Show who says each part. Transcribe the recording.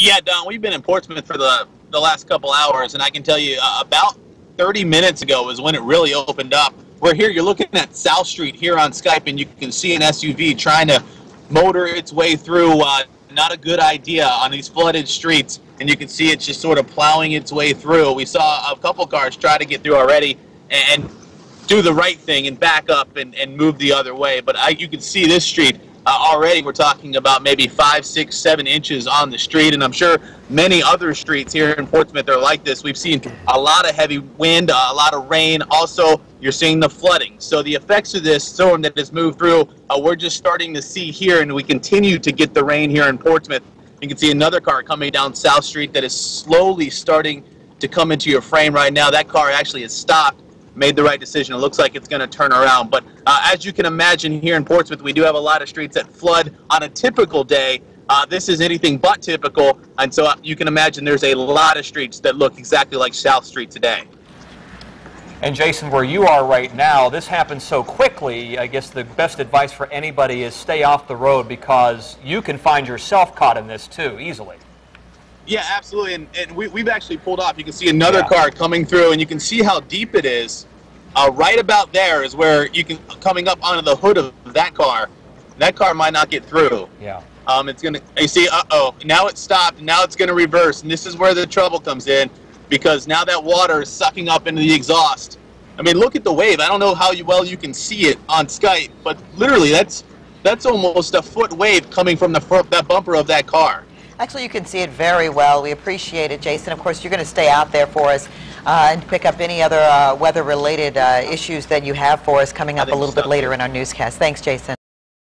Speaker 1: Yeah, Don, we've been in Portsmouth for the last couple hours, and I can tell you about 30 minutes ago is when it really opened up. We're here, you're looking at South Street here on Skype, and you can see an SUV trying to motor its way through. Not a good idea on these flooded streets, and you can see it's just sort of plowing its way through. We saw a couple cars try to get through already and do the right thing and back up and move the other way. But you can see this street already. We're talking about maybe 5, 6, 7 inches on the street, and I'm sure many other streets here in Portsmouth are like this. We've seen a lot of heavy wind, a lot of rain. Also, you're seeing the flooding. So the effects of this storm that has moved through, we're just starting to see here, and we continue to get the rain here in Portsmouth. You can see another car coming down South Street that is slowly starting to come into your frame right now. That car actually has stopped, made the right decision. It looks like it's going to turn around. But as you can imagine, here in Portsmouth, we do have a lot of streets that flood on a typical day. This is anything but typical, and so you can imagine there's a lot of streets that look exactly like South Street today.
Speaker 2: And Jason, where you are right now, this happens so quickly. I guess the best advice for anybody is stay off the road, because you can find yourself caught in this too, easily.
Speaker 1: Yeah, absolutely, and we've actually pulled off. You can see another car coming through, and you can see how deep it is. Right about there is where you can, coming up onto the hood of that car might not get through.
Speaker 2: Yeah.
Speaker 1: It's gonna, you see, now it stopped, now it's gonna reverse, and this is where the trouble comes in, because now that water is sucking up into the exhaust. I mean, look at the wave. I don't know how well you can see it on Skype, but literally that's almost a foot wave coming from the front, that bumper of that car.
Speaker 3: Actually, you can see it very well. We appreciate it, Jason. Of course, you're going to stay out there for us and pick up any other weather-related issues that you have for us coming up a little bit later in our newscast. Thanks, Jason.